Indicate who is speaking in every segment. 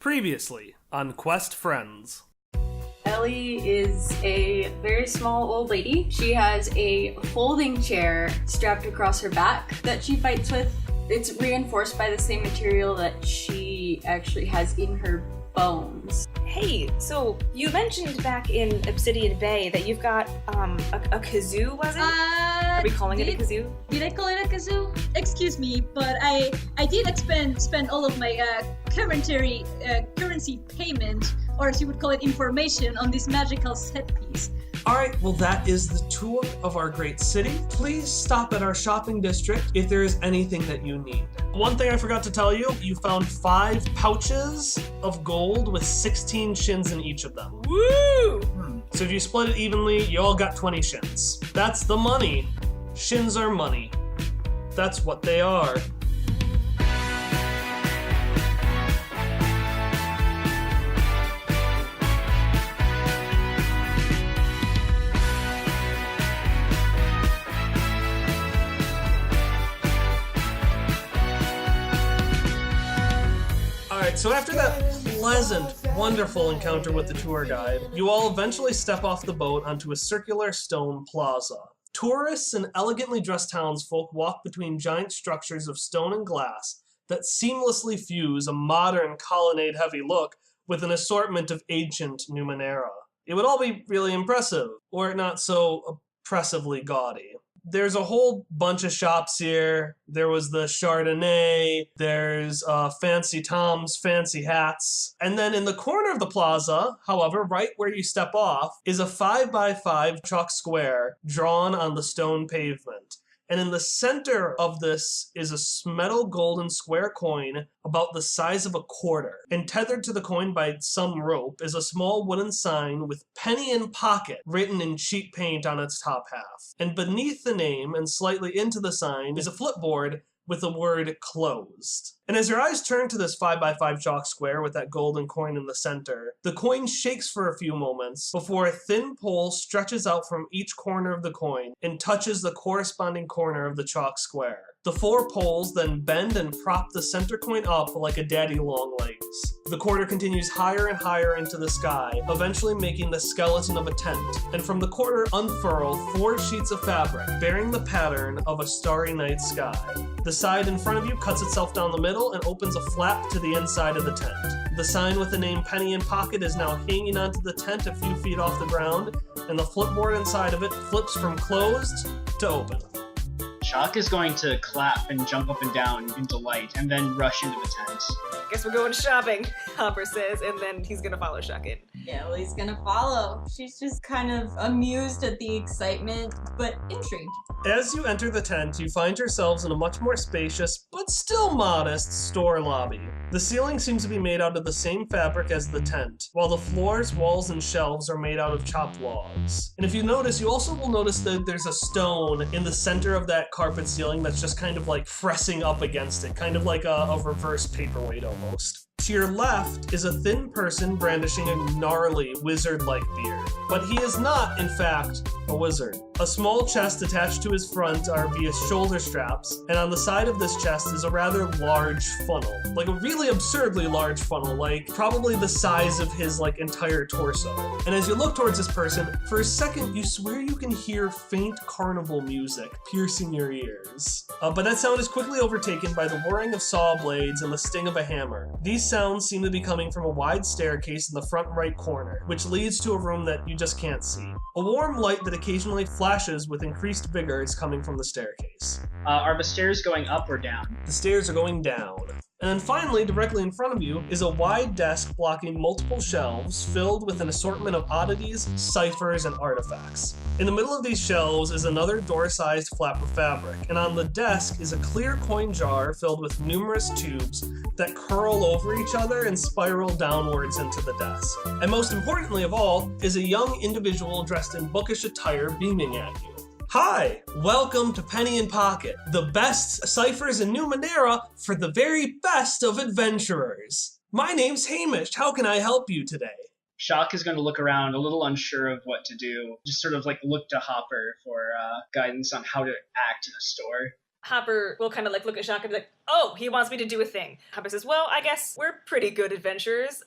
Speaker 1: Previously on Quest Friends.
Speaker 2: Ellie is a very small old lady. She has a folding chair strapped across her back that she fights with. It's reinforced by the same material that she actually has in her bones.
Speaker 3: Hey, so you mentioned back in Obsidian Bay that you've got a kazoo, was it? Are we calling it a kazoo?
Speaker 4: Did I call it a kazoo? Excuse me, but I did spend all of my currency payment, or as you would call it, information, on this magical set piece.
Speaker 5: Alright, well that is the tour of our great city. Please stop at our shopping district if there is anything that you need.
Speaker 1: One thing I forgot to tell you, you found 5 pouches of gold with 16 shins in each of them.
Speaker 3: Woo!
Speaker 1: So if you split it evenly, you all got 20 shins. That's the money. Shins are money. That's what they are. Alright, so after that pleasant, wonderful encounter with the tour guide, you all eventually step off the boat onto a circular stone plaza. Tourists and elegantly dressed townsfolk walk between giant structures of stone and glass that seamlessly fuse a modern colonnade-heavy look with an assortment of ancient Numenera. It would all be really impressive, were it not so oppressively gaudy. There's a whole bunch of shops here. There was the Chardonnay, there's Fancy Tom's Fancy Hats. And then in the corner of the plaza, however, right where you step off, is a 5x5 chalk square drawn on the stone pavement. And in the center of this is a metal golden square coin about the size of a quarter. And tethered to the coin by some rope is a small wooden sign with "Penny in Pocket" written in cheap paint on its top half. And beneath the name and slightly into the sign is a flipboard with the word "Closed." And as your eyes turn to this 5x5 chalk square with that golden coin in the center, the coin shakes for a few moments before a thin pole stretches out from each corner of the coin and touches the corresponding corner of the chalk square. The 4 poles then bend and prop the center coin up like a daddy long legs. The quarter continues higher and higher into the sky, eventually making the skeleton of a tent, and from the quarter unfurl 4 sheets of fabric bearing the pattern of a starry night sky. The side in front of you cuts itself down the middle and opens a flap to the inside of the tent. The sign with the name "Penny in Pocket" is now hanging onto the tent a few feet off the ground, and the flipboard inside of it flips from closed to open.
Speaker 6: Chalk is going to clap and jump up and down in delight, and then rush into the tent.
Speaker 3: Guess we're going shopping, Hopper says, and then he's gonna follow Shuck in.
Speaker 2: Yeah, Ellie's gonna follow. She's just kind of amused at the excitement, but intrigued.
Speaker 1: As you enter the tent, you find yourselves in a much more spacious, but still modest, store lobby. The ceiling seems to be made out of the same fabric as the tent, while the floors, walls, and shelves are made out of chopped logs. And if you notice, you also will notice that there's a stone in the center of that carpet ceiling that's just kind of like pressing up against it, kind of like a reverse paperweight almost. To your left is a thin person brandishing a gnarly, wizard-like beard. But he is not, in fact, a wizard. A small chest attached to his front are via shoulder straps, and on the side of this chest is a rather large funnel. Like a really absurdly large funnel, like probably the size of his entire torso. And as you look towards this person, for a second you swear you can hear faint carnival music piercing your ears. But that sound is quickly overtaken by the whirring of saw blades and the sting of a hammer. These sounds seem to be coming from a wide staircase in the front right corner, which leads to a room that you just can't see. A warm light that occasionally flashes with increased vigor is coming from the staircase.
Speaker 6: Are the stairs going up or down?
Speaker 1: The stairs are going down. And then finally, directly in front of you, is a wide desk blocking multiple shelves filled with an assortment of oddities, ciphers, and artifacts. In the middle of these shelves is another door-sized flap of fabric, and on the desk is a clear coin jar filled with numerous tubes that curl over each other and spiral downwards into the desk. And most importantly of all, is a young individual dressed in bookish attire beaming at you. Hi, welcome to Penny in Pocket, the best ciphers in Numenera for the very best of adventurers. My name's Hamish, how can I help you today?
Speaker 6: Shock is going to look around, a little unsure of what to do, just sort of look to Hopper for guidance on how to act in a store.
Speaker 3: Hopper will kind of like look at Jacques and be like, oh, he wants me to do a thing. Hopper says, well, I guess we're pretty good adventurers.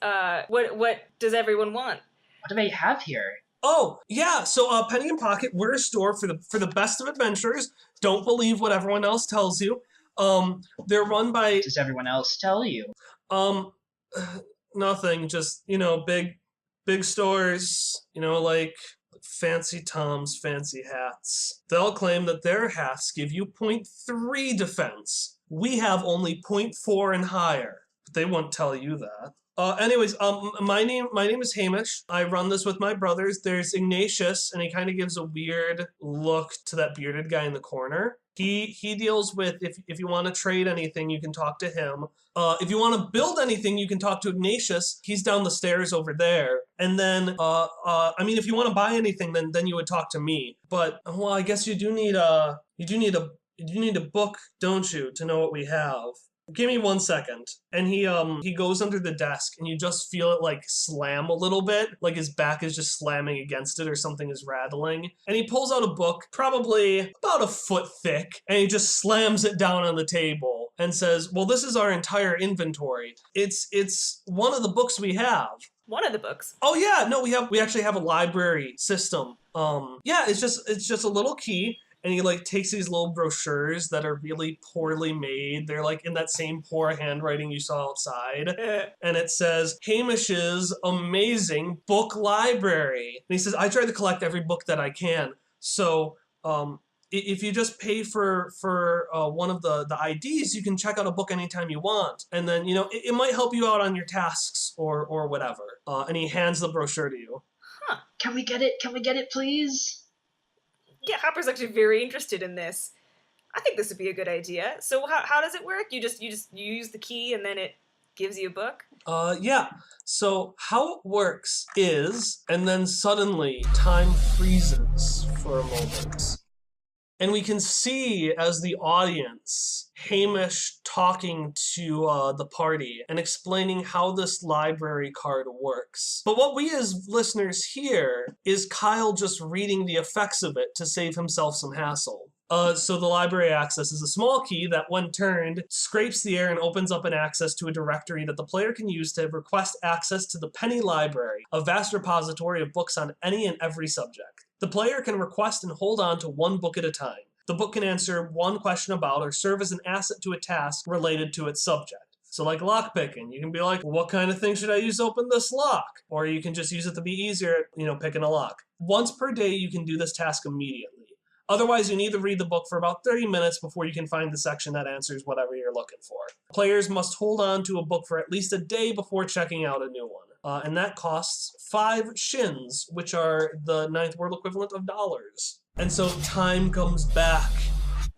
Speaker 3: What does everyone want?
Speaker 6: What do they have here?
Speaker 1: Oh, yeah, so Penny and Pocket, we're a store for the best of adventurers. Don't believe what everyone else tells you. They're run by...
Speaker 6: Does everyone else tell you?
Speaker 1: Nothing, just, big stores, like fancy Toms, fancy hats. They'll claim that their hats give you 0.3 defense. We have only 0.4 and higher, but they won't tell you that. Anyways, my name is Hamish. I run this with my brothers. There's Ignatius, and he kind of gives a weird look to that bearded guy in the corner. He deals with, if you want to trade anything, you can talk to him. If you want to build anything, you can talk to Ignatius. He's down the stairs over there. And then, if you want to buy anything, then you would talk to me. But, well, I guess you do need a book, don't you, to know what we have. Give me 1 second. And he goes under the desk, and you just feel it like slam a little bit, like his back is just slamming against it or something is rattling. And he pulls out a book, probably about a foot thick, and he just slams it down on the table and says, well, this is our entire inventory. It's one of the books we have.
Speaker 3: One of the books?
Speaker 1: Oh yeah, no, we actually have a library system. It's just a little key. And he takes these little brochures that are really poorly made. They're in that same poor handwriting you saw outside. And it says, Hamish's amazing book library. And he says, I try to collect every book that I can. So if you just pay for one of the IDs, you can check out a book anytime you want. And then, it might help you out on your tasks or whatever. And he hands the brochure to you.
Speaker 3: Huh.
Speaker 6: Can we get it? Can we get it, please?
Speaker 3: Yeah, Hopper's actually very interested in this. I think this would be a good idea. So how does it work? You use the key and then it gives you a book?
Speaker 1: Yeah. So how it works is, and then suddenly time freezes for a moment. And we can see as the audience, Hamish talking to the party and explaining how this library card works. But what we as listeners hear is Kyle just reading the effects of it to save himself some hassle. So the library access is a small key that, when turned, scrapes the air and opens up an access to a directory that the player can use to request access to the Penny Library, a vast repository of books on any and every subject. The player can request and hold on to one book at a time. The book can answer one question about or serve as an asset to a task related to its subject. So like lockpicking, you can be like, well, what kind of thing should I use to open this lock? Or you can just use it to be easier at, picking a lock. Once per day, you can do this task immediately. Otherwise, you need to read the book for about 30 minutes before you can find the section that answers whatever you're looking for. Players must hold on to a book for at least a day before checking out a new one. And that costs 5 shins, which are the 9th world equivalent of dollars. And so time comes back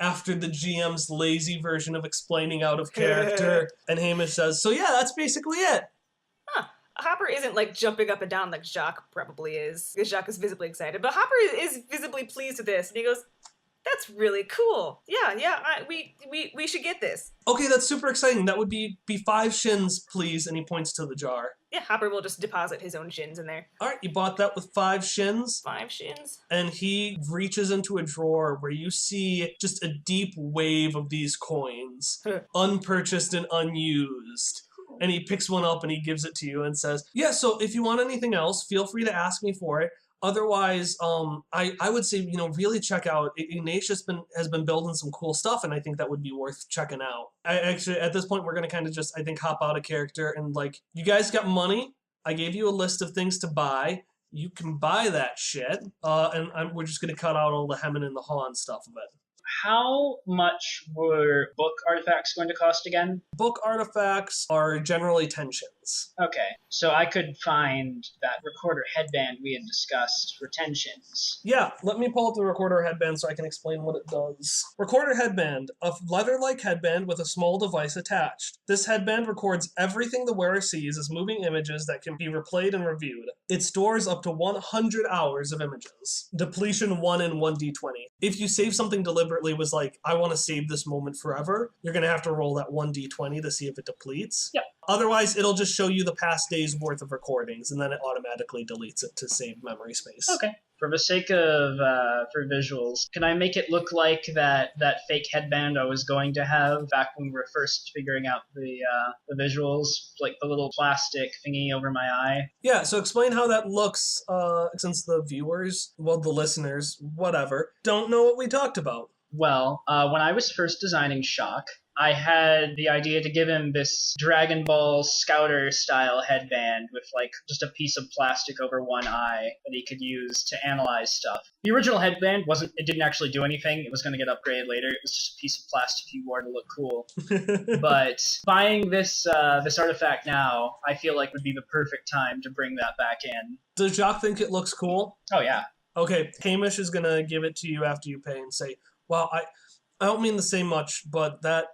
Speaker 1: after the GM's lazy version of explaining out of character. And Hamish says, so yeah, that's basically it.
Speaker 3: Huh. Hopper isn't jumping up and down like Jacques probably is, because Jacques is visibly excited. But Hopper is visibly pleased with this, and he goes, that's really cool. Yeah, we should get this.
Speaker 1: Okay, that's super exciting. That would be 5 shins, please. And he points to the jar.
Speaker 3: Yeah, Hopper will just deposit his own shins in there.
Speaker 1: All right, you bought that with 5 shins.
Speaker 3: 5 shins?
Speaker 1: And he reaches into a drawer where you see just a deep wave of these coins, unpurchased and unused. And he picks one up and he gives it to you and says, yeah, so if you want anything else, feel free to ask me for it. Otherwise, I would say, really check out. Ignatius has been building some cool stuff, and I think that would be worth checking out. Actually, at this point, we're going to kind of just, I think, hop out of character and you guys got money. I gave you a list of things to buy. You can buy that shit. We're just going to cut out all the hemming and the hawing stuff of it.
Speaker 6: How much were book artifacts going to cost again?
Speaker 1: Book artifacts are generally 10 shins.
Speaker 6: Okay, so I could find that recorder headband we had discussed for 10 shins.
Speaker 1: Yeah, let me pull up the recorder headband so I can explain what it does. Recorder headband, a leather-like headband with a small device attached. This headband records everything the wearer sees as moving images that can be replayed and reviewed. It stores up to 100 hours of images. Depletion 1 in 1d20. If you save something deliberately, was I want to save this moment forever, you're going to have to roll that 1d20 to see if it depletes.
Speaker 6: Yep.
Speaker 1: Otherwise, it'll just show you the past day's worth of recordings, and then it automatically deletes it to save memory space.
Speaker 6: Okay. For the sake of for visuals, can I make it look like that fake headband I was going to have back when we were first figuring out the visuals, like the little plastic thingy over my eye?
Speaker 1: Yeah, so explain how that looks, since the viewers, well, the listeners, whatever, don't know what we talked about.
Speaker 6: Well, when I was first designing Shock, I had the idea to give him this Dragon Ball Scouter style headband with like just a piece of plastic over one eye that he could use to analyze stuff. The original headband didn't actually do anything. It was going to get upgraded later. It was just a piece of plastic he wore to look cool. But buying this artifact now, I feel like would be the perfect time to bring that back in.
Speaker 1: Does Jacques think it looks cool?
Speaker 6: Oh yeah.
Speaker 1: Okay, Hamish is gonna give it to you after you pay and say, "Wow, I don't mean to say much, but that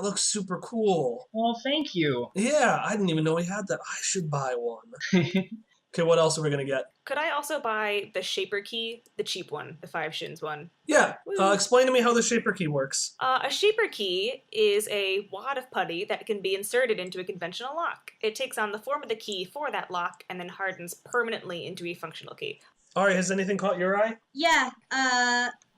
Speaker 1: looks super cool."
Speaker 6: Well, thank you.
Speaker 1: Yeah, I didn't even know he had that. I should buy one. Okay, what else are we gonna get?
Speaker 3: Could I also buy the Shaper Key, the cheap one, the 5 shins one?
Speaker 1: Yeah,
Speaker 3: Woo.
Speaker 1: explain to me how the Shaper Key works.
Speaker 3: A Shaper Key is a wad of putty that can be inserted into a conventional lock. It takes on the form of the key for that lock and then hardens permanently into a functional key.
Speaker 1: All right, has anything caught your eye?
Speaker 4: Yeah,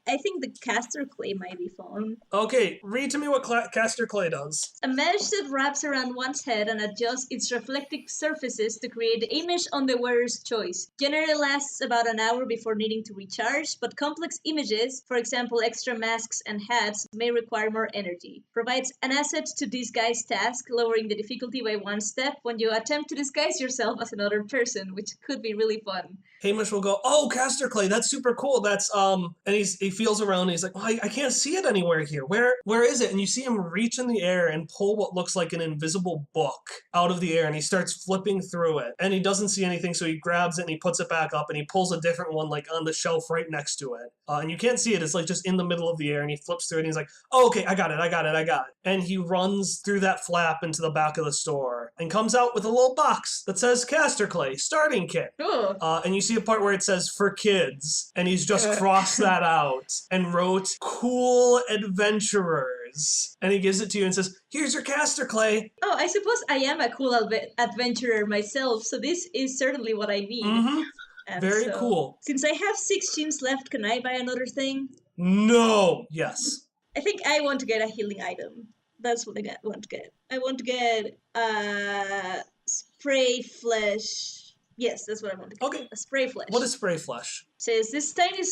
Speaker 4: I think the caster clay might be fun.
Speaker 1: Okay, read to me what Caster Clay does.
Speaker 4: A mesh that wraps around one's head and adjusts its reflective surfaces to create the image on the wearer's choice. Generally lasts about an hour before needing to recharge, but complex images, for example extra masks and hats, may require more energy. Provides an asset to disguise task, lowering the difficulty by 1 step when you attempt to disguise yourself as another person, which could be really fun.
Speaker 1: Hamish will go, "Oh, Caster Clay, that's super cool. That's and he feels around and he's like, well, I can't see it anywhere here. Where is it?" And you see him reach in the air and pull what looks like an invisible book out of the air, and he starts flipping through it. And he doesn't see anything, so he grabs it and he puts it back up and he pulls a different one like on the shelf right next to it. And you can't see it. It's like just in the middle of the air, and he flips through it and he's like, "Oh, okay, I got it. And he runs through that flap into the back of the store and comes out with a little box that says Caster Clay starting kit.
Speaker 4: Cool.
Speaker 1: And you see a part where it says for kids, and he's just crossed that out and wrote cool adventurers. And he gives it to you and says, "Here's your Caster Clay."
Speaker 4: Oh, I suppose I am a cool adventurer myself, so this is certainly what I need.
Speaker 1: Mm-hmm.
Speaker 4: And
Speaker 1: Very
Speaker 4: so,
Speaker 1: cool.
Speaker 4: Since I have 6 shins left, can I buy another thing?
Speaker 1: No. Yes.
Speaker 4: I think I want to get a healing item. That's what I want to get. I want to get spray flesh. Yes, that's what I want to get.
Speaker 1: Okay.
Speaker 4: A spray flesh.
Speaker 1: What is spray flesh?
Speaker 4: Says this tiny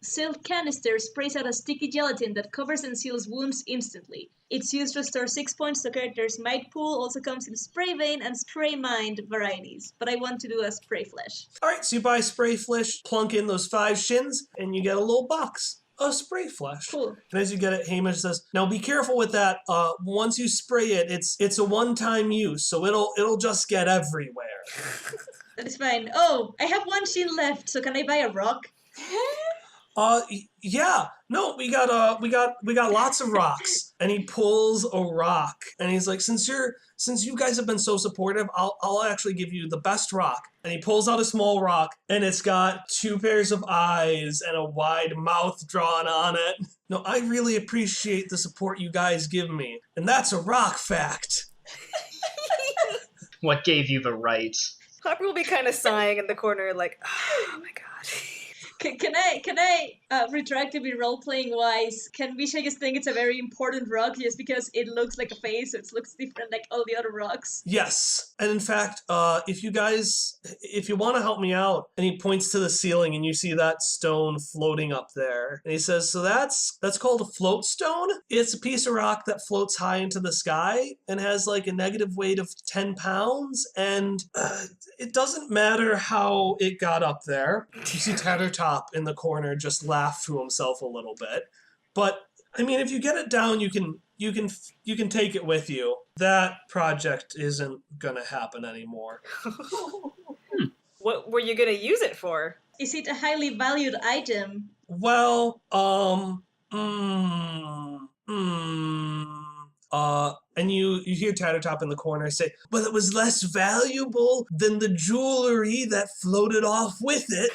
Speaker 4: silk canister sprays out a sticky gelatin that covers and seals wounds instantly. Its use restores 6 points to character's might pool, also comes in spray vein and spray mind varieties, but I want to do a spray flesh.
Speaker 1: All right, so you buy spray flesh, plunk in those 5 shins, and you get a little box of spray flesh.
Speaker 4: Cool.
Speaker 1: And as you get it, Hamish says, "Now be careful with that. Once you spray it, it's a one-time use, so it'll just get everywhere."
Speaker 4: That is fine. Oh, I have 1 shin left, so can I buy a rock?
Speaker 1: Yeah. No, we got lots of rocks. And he pulls a rock, and he's like, since you guys have been so supportive, I'll actually give you the best rock. And he pulls out a small rock, and it's got 2 pairs of eyes and a wide mouth drawn on it. No, I really appreciate the support you guys give me, and that's a rock fact.
Speaker 6: What gave you the right?
Speaker 3: Hopper will be kind of sighing in the corner, like, oh my god.
Speaker 4: Can I retroactively role-playing wise, can Misha just think it's a very important rock just because it looks like a face, so it looks different like all the other rocks?
Speaker 1: Yes. And in fact, if you want to help me out, and he points to the ceiling and you see that stone floating up there. And he says, so that's called a float stone. It's a piece of rock that floats high into the sky and has like a negative weight of 10 pounds. And it doesn't matter how it got up there. You see Tattertop in the corner just laugh to himself a little bit. But I mean, if you get it down, you can take it with you. That project isn't gonna happen anymore.
Speaker 3: What were you gonna use it for?
Speaker 4: Is it a highly valued item?
Speaker 1: Well, and you hear Tattertop in the corner say, well, it was less valuable than the jewelry that floated off with it.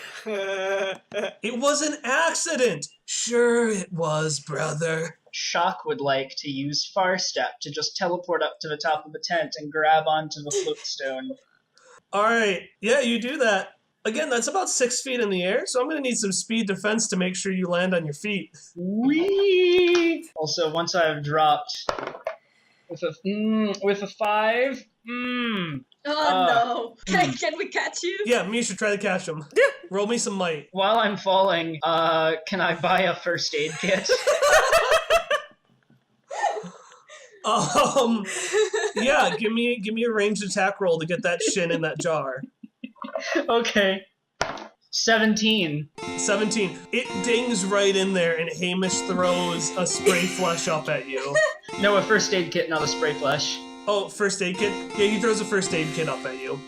Speaker 1: It was an accident. Sure it was, brother.
Speaker 6: Shock would like to use Far Step to just teleport up to the top of the tent and grab onto the float stone.
Speaker 1: All right. Yeah, you do that. Again, that's about 6 feet in the air, so I'm going to need some speed defense to make sure you land on your feet.
Speaker 6: Whee! Also, once I've dropped with a 5,
Speaker 4: Oh no. Can we catch you?
Speaker 1: Yeah, Misha, try to catch him. Roll me some might.
Speaker 6: While I'm falling, can I buy a first aid kit?
Speaker 1: Yeah, give me a ranged attack roll to get that shin in that jar.
Speaker 6: Okay. 17.
Speaker 1: 17. It dings right in there, and Hamish throws a spray flesh up at you.
Speaker 6: No, a first aid kit, not a spray flesh.
Speaker 1: Oh, first aid kit? Yeah, he throws a first aid kit up at you.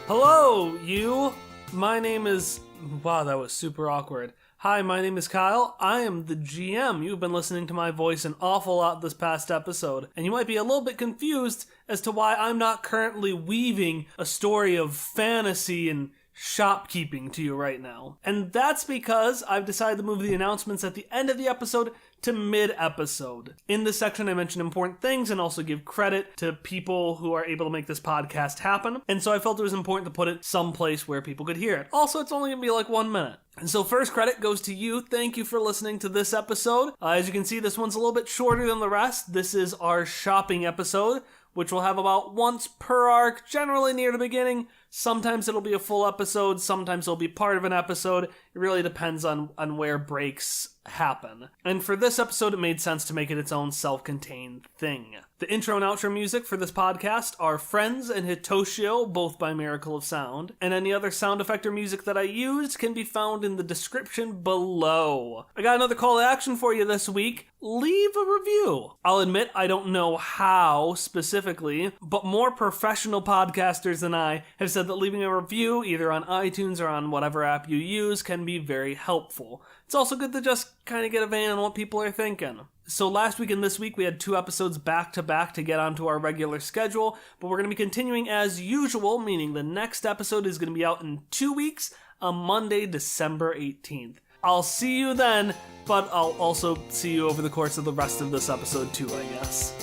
Speaker 1: Hello, you. My name is... Wow, that was super awkward. Hi, my name is Kyle. I am the GM. You've been listening to my voice an awful lot this past episode, and you might be a little bit confused as to why I'm not currently weaving a story of fantasy and shopkeeping to you right now. And that's because I've decided to move the announcements at the end of the episode to mid-episode. In this section, I mention important things and also give credit to people who are able to make this podcast happen. And so I felt it was important to put it someplace where people could hear it. Also, it's only going to be like 1 minute. And so first credit goes to you. Thank you for listening to this episode. As you can see, this one's a little bit shorter than the rest. This is our shopping episode, which will have about once per arc, generally near the beginning. Sometimes it'll be a full episode, sometimes it'll be part of an episode. It really depends on where breaks happen. And for this episode, it made sense to make it its own self-contained thing. The intro and outro music for this podcast are Friends and Hitoshio, both by Miracle of Sound, and any other sound effect or music that I used can be found in the description below. I got another call to action for you this week. Leave a review. I'll admit I don't know how specifically, but more professional podcasters than I have said that leaving a review, either on iTunes or on whatever app you use, can be very helpful. It's also good to just kind of get a vein on what people are thinking. So last week and this week we had 2 episodes back to back to get onto our regular schedule, but we're going to be continuing as usual, meaning the next episode is going to be out in 2 weeks on Monday, December 18th. I'll see you then, but I'll also see you over the course of the rest of this episode too, I guess.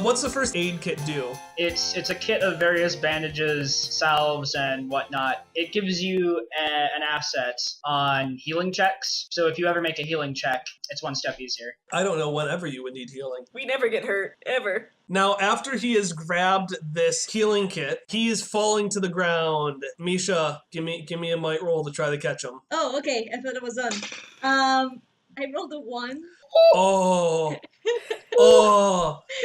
Speaker 1: What's the first aid kit do?
Speaker 6: It's a kit of various bandages, salves, and whatnot. It gives you an asset on healing checks. So if you ever make a healing check, it's 1 step easier.
Speaker 1: I don't know whenever you would need healing.
Speaker 3: We never get hurt, ever.
Speaker 1: Now, after he has grabbed this healing kit, he is falling to the ground. Misha, give me a might roll to try to catch him.
Speaker 4: Oh, okay. I thought it was done. I rolled a 1.
Speaker 1: Oh,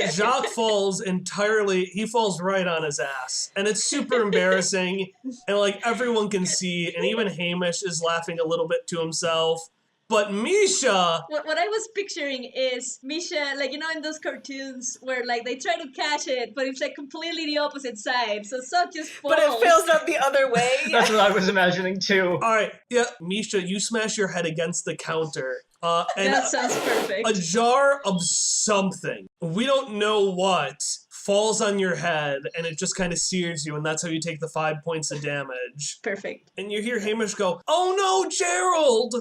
Speaker 1: Jacques falls he falls right on his ass. And it's super embarrassing. And like everyone can see, and even Hamish is laughing a little bit to himself. But Misha!
Speaker 4: What I was picturing is Misha, like, you know, in those cartoons where, like, they try to catch it, but it's, like, completely the opposite side. So Sock just falls.
Speaker 3: But it fails out the other way.
Speaker 6: That's what I was imagining, too.
Speaker 1: Alright, yeah, Misha, you smash your head against the counter. And
Speaker 4: that sounds perfect.
Speaker 1: A jar of something, we don't know what, falls on your head, and it just kind of sears you, and that's how you take the 5 points of damage.
Speaker 4: Perfect.
Speaker 1: And you hear Hamish go, "Oh no, Gerald!"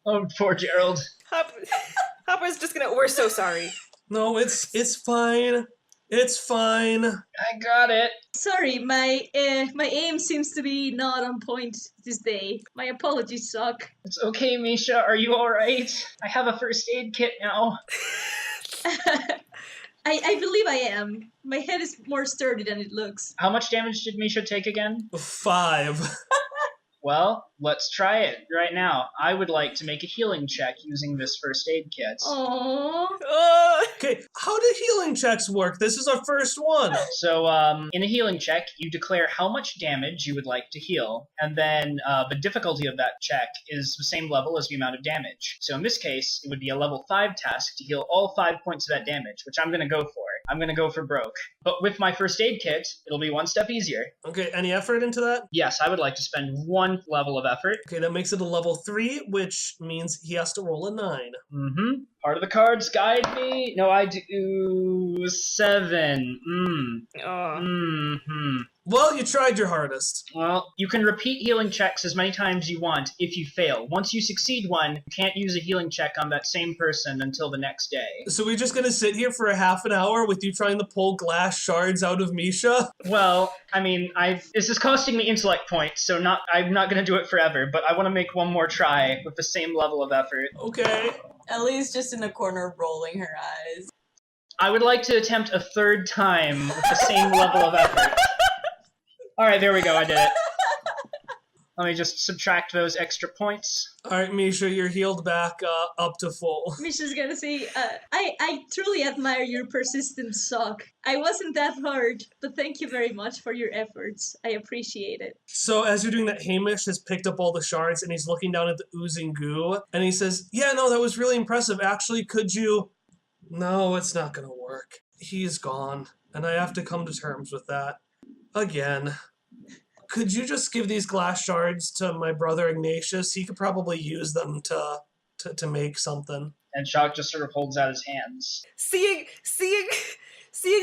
Speaker 6: Oh, poor Gerald.
Speaker 3: Hopper's just gonna, we're so sorry.
Speaker 1: No, it's fine. It's fine.
Speaker 6: I got it.
Speaker 4: Sorry, my aim seems to be not on point this day. My apologies, Sock.
Speaker 6: It's okay, Misha. Are you alright? I have a first aid kit now.
Speaker 4: I believe I am. My head is more sturdy than it looks.
Speaker 6: How much damage did Misha take again?
Speaker 1: 5.
Speaker 6: Well, let's try it right now. I would like to make a healing check using this first aid kit.
Speaker 4: Aww.
Speaker 1: Okay, how do healing healing checks work? This is our first one.
Speaker 6: So, in a healing check, you declare how much damage you would like to heal, and then the difficulty of that check is the same level as the amount of damage. So in this case, it would be a level 5 task to heal all 5 points of that damage, which I'm going to go for. I'm going to go for broke. But with my first aid kit, it'll be one step easier.
Speaker 1: Okay, any effort into that?
Speaker 6: Yes, I would like to spend 1 level of effort.
Speaker 1: Okay, that makes it a level 3, which means he has to roll a 9.
Speaker 6: Mm-hmm. Part of the cards guide me. No, I do 7. Mm-hmm.
Speaker 1: Well, you tried your hardest.
Speaker 6: Well, you can repeat healing checks as many times you want if you fail. Once you succeed one, you can't use a healing check on that same person until the next day.
Speaker 1: So we're just gonna sit here for a half an hour with you trying to pull glass shards out of Misha?
Speaker 6: Well, I mean, this is costing me intellect points, so I'm not going to do it forever, but I want to make one more try with the same level of effort.
Speaker 1: Okay.
Speaker 7: Ellie's just in the corner rolling her eyes.
Speaker 6: I would like to attempt a third time with the same level of effort. Alright, there we go, I did it. Let me just subtract those extra points.
Speaker 1: Alright, Misha, you're healed back up to full.
Speaker 4: Misha's gonna say, I truly admire your persistent sock. I wasn't that hard, but thank you very much for your efforts. I appreciate it.
Speaker 1: So as you're doing that, Hamish has picked up all the shards and he's looking down at the oozing goo and he says, yeah, no, that was really impressive. Actually, could you... No, it's not gonna work. He's gone, and I have to come to terms with that. Again. Could you just give these glass shards to my brother Ignatius? He could probably use them to make something.
Speaker 6: And Shock just sort of holds out his hands.
Speaker 3: Seeing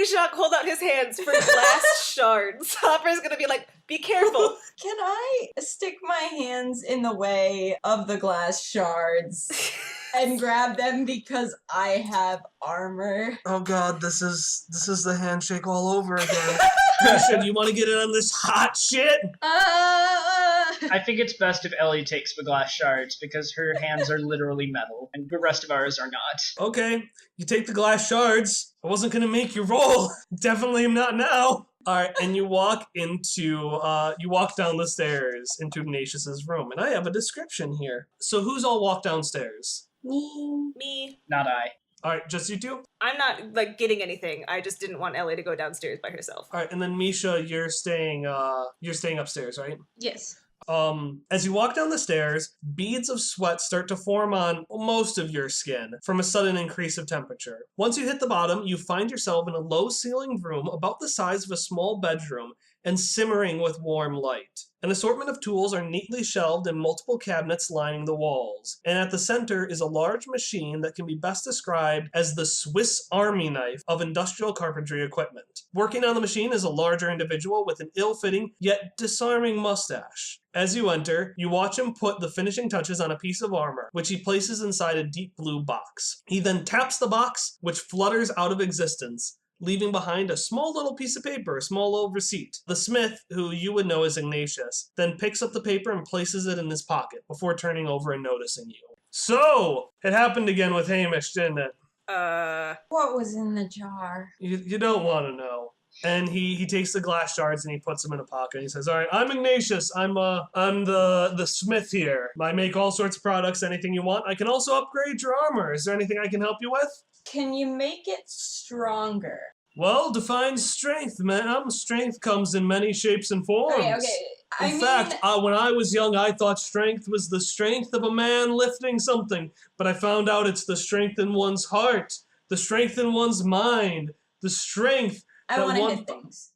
Speaker 3: Jacques hold out his hands for glass shards, Hopper's gonna be like, be careful.
Speaker 7: Can I stick my hands in the way of the glass shards and grab them because I have armor?
Speaker 1: Oh god, this is the handshake all over again. Misha, do you want to get in on this hot shit?
Speaker 6: I think it's best if Ellie takes the glass shards because her hands are literally metal and the rest of ours are not.
Speaker 1: Okay, you take the glass shards. I wasn't gonna make you roll. Definitely am not now. Alright, and you walk down the stairs into Ignatius's room, and I have a description here. So who's all walked downstairs?
Speaker 3: Me.
Speaker 6: Not I.
Speaker 1: Alright, just you two?
Speaker 3: I'm not, getting anything. I just didn't want Ellie to go downstairs by herself.
Speaker 1: Alright, and then Misha, you're staying upstairs, right?
Speaker 4: Yes.
Speaker 1: As you walk down the stairs, beads of sweat start to form on most of your skin from a sudden increase of temperature. Once you hit the bottom, you find yourself in a low-ceilinged room about the size of a small bedroom and simmering with warm light. An assortment of tools are neatly shelved in multiple cabinets lining the walls, and at the center is a large machine that can be best described as the Swiss Army knife of industrial carpentry equipment. Working on the machine is a larger individual with an ill-fitting yet disarming mustache. As you enter, you watch him put the finishing touches on a piece of armor, which he places inside a deep blue box. He then taps the box, which flutters out of existence, leaving behind a small little piece of paper, a small little receipt. The smith, who you would know as Ignatius, then picks up the paper and places it in his pocket before turning over and noticing you. So, it happened again with Hamish, didn't it?
Speaker 7: What was in the jar?
Speaker 1: You don't want to know. And he takes the glass shards and he puts them in a pocket. And he says, all right, I'm Ignatius. I'm the smith here. I make all sorts of products, anything you want. I can also upgrade your armor. Is there anything I can help you with?
Speaker 7: Can you make it stronger?
Speaker 1: Well, define strength, ma'am. Strength comes in many shapes and forms.
Speaker 7: Okay.
Speaker 1: In fact, when I was young, I thought strength was the strength of a man lifting something. But I found out it's the strength in one's heart, the strength in one's mind, the strength
Speaker 7: I want to hit things.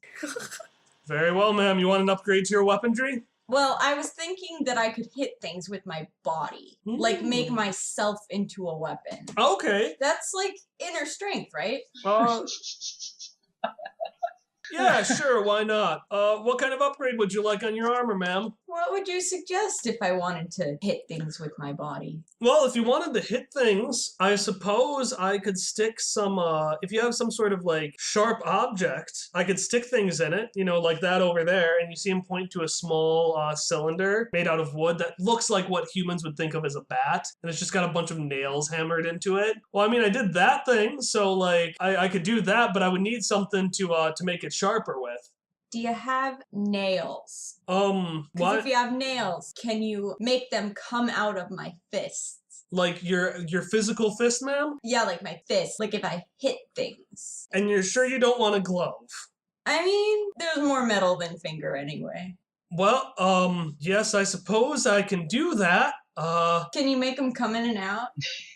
Speaker 1: Very well, ma'am. You want an upgrade to your weaponry?
Speaker 7: Well, I was thinking that I could hit things with my body. Like, make myself into a weapon.
Speaker 1: Okay.
Speaker 7: That's like inner strength, right?
Speaker 1: Yeah, sure, why not? What kind of upgrade would you like on your armor, ma'am?
Speaker 7: What would you suggest if I wanted to hit things with my body?
Speaker 1: Well, if you wanted to hit things, I suppose I could stick some, if you have some sort of, sharp object, I could stick things in it, like that over there, and you see him point to a small cylinder made out of wood that looks like what humans would think of as a bat, and it's just got a bunch of nails hammered into it. Well, I mean, I did that thing, so, I could do that, but I would need something to make it sharper with.
Speaker 7: Do you have nails?
Speaker 1: What?
Speaker 7: Because if you have nails, can you make them come out of my fists?
Speaker 1: Like your physical fist, ma'am?
Speaker 7: Yeah, like my fist. Like if I hit things.
Speaker 1: And you're sure you don't want a glove?
Speaker 7: I mean, there's more metal than finger anyway.
Speaker 1: Well, yes, I suppose I can do that.
Speaker 7: Can you make them come in and out?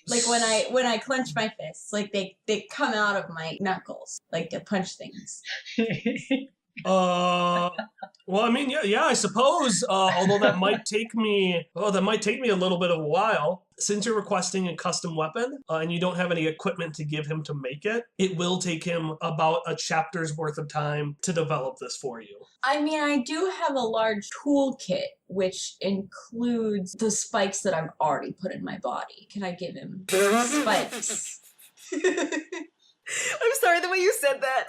Speaker 7: Like when I clench my fists, like they come out of my knuckles, like to punch things.
Speaker 1: Well, I mean, yeah, I suppose. Although that might take me a little bit of a while. Since you're requesting a custom weapon, and you don't have any equipment to give him to make it, it will take him about a chapter's worth of time to develop this for you.
Speaker 7: I mean, I do have a large toolkit, which includes the spikes that I've already put in my body. Can I give him spikes?
Speaker 3: I'm sorry, the way you said that.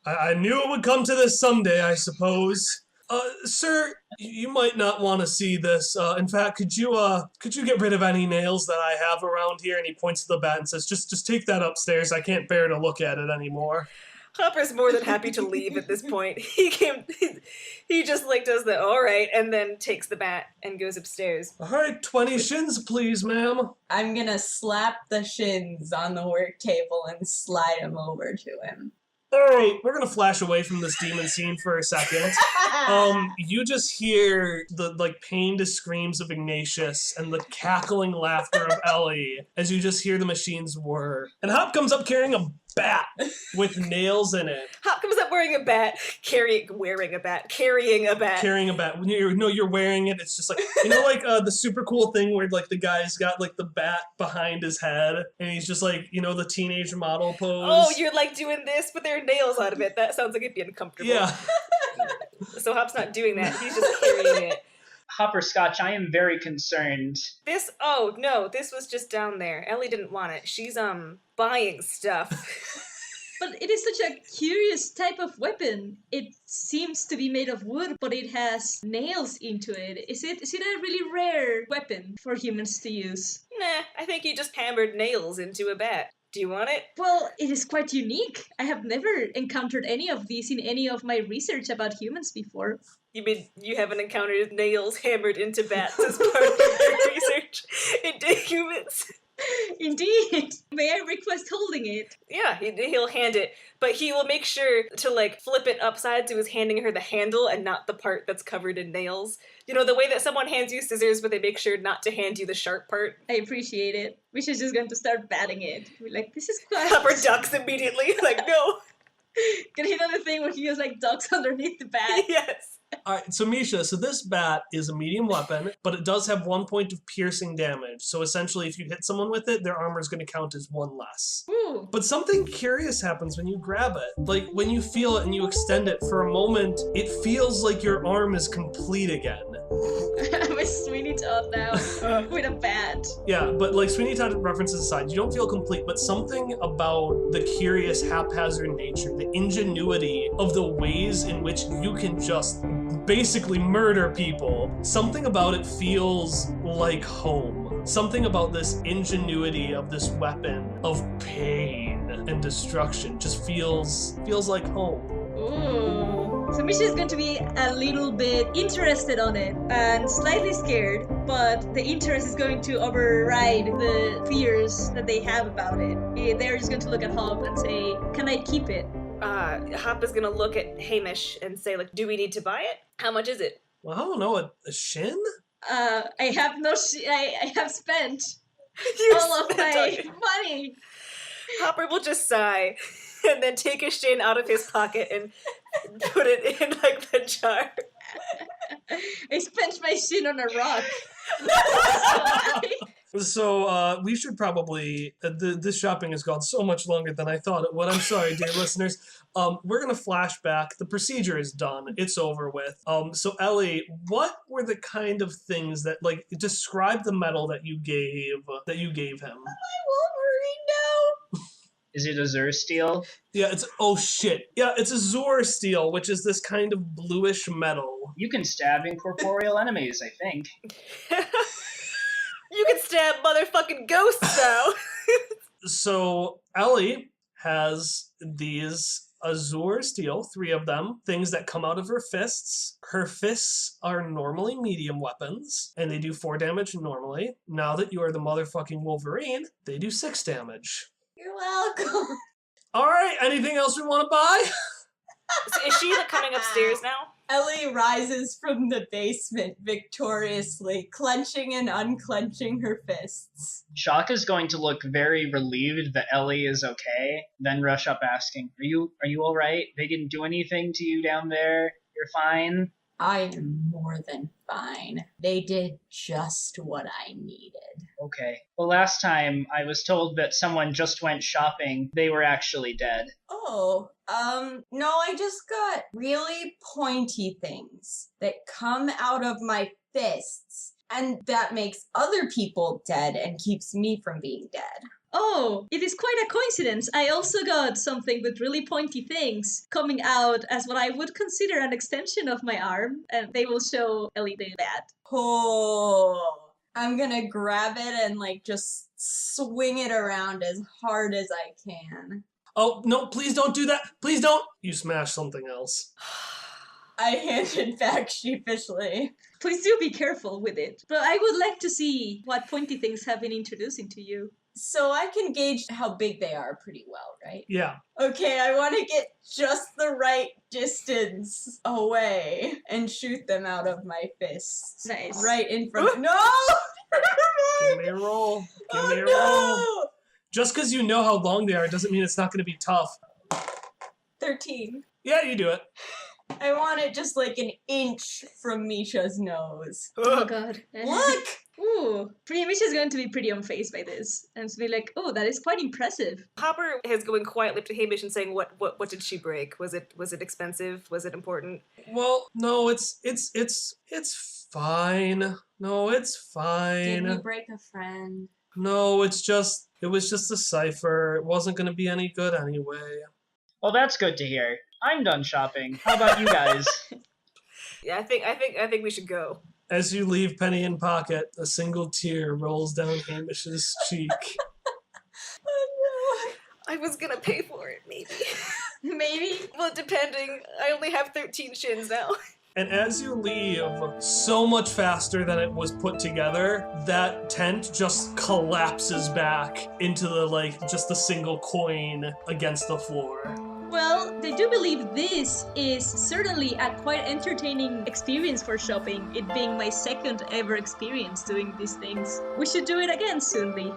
Speaker 1: I knew it would come to this someday, I suppose. Sir, you might not want to see this. In fact, could you get rid of any nails that I have around here? And he points to the bat and says, just take that upstairs. I can't bear to look at it anymore.
Speaker 3: Hopper's more than happy to leave at this point. He just like does the all right, and then takes the bat and goes upstairs.
Speaker 1: All right, 20 shins, please, ma'am.
Speaker 7: I'm gonna slap the shins on the work table and slide them over to him.
Speaker 1: All right, we're gonna flash away from this demon scene for a second. You just hear the pained screams of Ignatius and the cackling laughter of Ellie as you just hear the machines whir. And Hop comes up carrying a bat with nails in it.
Speaker 3: Hop comes up wearing a bat, carrying a bat.
Speaker 1: Carrying a bat. You're wearing it. It's just like, the super cool thing where like the guy's got like the bat behind his head and he's just like, the teenage model pose.
Speaker 3: Oh, you're like doing this with their nails out of it. That sounds like it'd be uncomfortable.
Speaker 1: Yeah.
Speaker 3: So Hop's not doing that. He's just carrying it.
Speaker 6: Hopperscotch, I am very concerned.
Speaker 3: This was just down there. Ellie didn't want it. She's buying stuff.
Speaker 4: But it is such a curious type of weapon. It seems to be made of wood, but it has nails into it. Is it a really rare weapon for humans to use?
Speaker 3: Nah, I think you just hammered nails into a bat. Do you want it?
Speaker 4: Well, it is quite unique. I have never encountered any of these in any of my research about humans before.
Speaker 3: You mean you haven't encountered nails hammered into bats as part of your research into humans?
Speaker 4: Indeed. May I request holding it?
Speaker 3: Yeah, he'll hand it, but he will make sure to flip it upside so he's handing her the handle and not the part that's covered in nails. You know, the way that someone hands you scissors, but they make sure not to hand you the sharp part.
Speaker 4: I appreciate it. We should just going to start batting it. We're like, this is quite...
Speaker 3: Hopper ducks immediately, no.
Speaker 4: Can hit on the thing where he has ducks underneath the bat.
Speaker 3: Yes.
Speaker 1: Alright, so Misha, this bat is a medium weapon, but it does have 1 point of piercing damage. So essentially, if you hit someone with it, their armor is going to count as 1 less.
Speaker 4: Ooh.
Speaker 1: But something curious happens when you grab it. Like, when you feel it and you extend it for a moment, it feels like your arm is complete again.
Speaker 4: I'm a Sweeney Todd now with a bat.
Speaker 1: Yeah, but Sweeney Todd references aside, you don't feel complete, but something about the curious, haphazard nature, the ingenuity of the ways in which you can just basically murder people, something about it feels like home. Something about this ingenuity of this weapon of pain and destruction just feels like home.
Speaker 4: Ooh. So Misha is going to be a little bit interested on it and slightly scared, but the interest is going to override the fears that they have about it. They're just going to look at Hop and say, can I keep it?
Speaker 3: Hop is gonna look at Hamish and say, do we need to buy it? How much is it?
Speaker 1: Well, I don't know, a shin?
Speaker 4: I have I have spent all of my money.
Speaker 3: Hopper will just sigh and then take a shin out of his pocket and put it in the jar.
Speaker 4: I spent my shin on a rock.
Speaker 1: So we should probably, this shopping has gone so much longer than I thought it would. I'm sorry, dear listeners. We're going to flash back. The procedure is done. It's over with. So Ellie, what were the kind of things that, describe the medal that you gave him?
Speaker 7: My Wolverine now.
Speaker 6: Is it a Zur steel?
Speaker 1: Yeah, it's a Zor steel, which is this kind of bluish metal.
Speaker 6: You can stab incorporeal enemies, I think.
Speaker 3: You can stab motherfucking ghosts now.
Speaker 1: So Ellie has these azure steel, 3 of them, things that come out of her fists. Her fists are normally medium weapons, and they do 4 damage normally. Now that you are the motherfucking Wolverine, they do 6 damage.
Speaker 7: You're welcome.
Speaker 1: All right, anything else we want to buy?
Speaker 3: So is she like coming upstairs now?
Speaker 7: Ellie rises from the basement victoriously, clenching and unclenching her fists.
Speaker 6: Shock is going to look very relieved that Ellie is okay, then rush up asking, Are you alright? They didn't do anything to you down there? You're fine?
Speaker 7: I am more than fine. They did just what I needed.
Speaker 6: Okay. The last time I was told that someone just went shopping, they were actually dead.
Speaker 7: Oh, no, I just got really pointy things that come out of my fists, and that makes other people dead and keeps me from being dead.
Speaker 4: Oh, it is quite a coincidence. I also got something with really pointy things coming out as what I would consider an extension of my arm, and they will show Ellie that.
Speaker 7: Oh, I'm gonna grab it and just swing it around as hard as I can.
Speaker 1: Oh, no, please don't do that. Please don't. You smash something else.
Speaker 7: I hand it back sheepishly.
Speaker 4: Please do be careful with it. But I would like to see what pointy things have been introducing to you.
Speaker 7: So I can gauge how big they are pretty well, right?
Speaker 1: Yeah.
Speaker 7: Okay, I want to get just the right distance away and shoot them out of my fists.
Speaker 4: Nice.
Speaker 7: Right in front of— No!
Speaker 1: Give me a roll. Give me a roll.
Speaker 7: Oh,
Speaker 1: Just because you know how long they are doesn't mean it's not going to be tough.
Speaker 7: no! 13.
Speaker 1: Yeah, you do it.
Speaker 7: I want it just an inch from Misha's nose.
Speaker 4: Oh god.
Speaker 7: Look!
Speaker 4: Ooh. Misha's going to be pretty unfazed by this. And to be like, oh, that is quite impressive.
Speaker 3: Hopper is going quietly up to Hamish and saying, "What did she break? Was it expensive? Was it important?"
Speaker 1: Well, no, it's fine. No, it's fine.
Speaker 7: Did we break a friend?
Speaker 1: No, it was just a cipher. It wasn't going to be any good anyway.
Speaker 6: Well, that's good to hear. I'm done shopping. How about you guys?
Speaker 3: Yeah, I think we should go.
Speaker 1: As you leave Penny in pocket, a single tear rolls down Hamish's cheek.
Speaker 7: Oh
Speaker 3: I was gonna pay for it, maybe.
Speaker 7: no. Maybe.
Speaker 3: Well, depending. I only have 13 shins now.
Speaker 1: And as you leave, so much faster than it was put together, that tent just collapses back into just a single coin against the floor.
Speaker 4: Well, they do believe this is certainly a quite entertaining experience for shopping, it being my second ever experience doing these things. We should do it again soonly.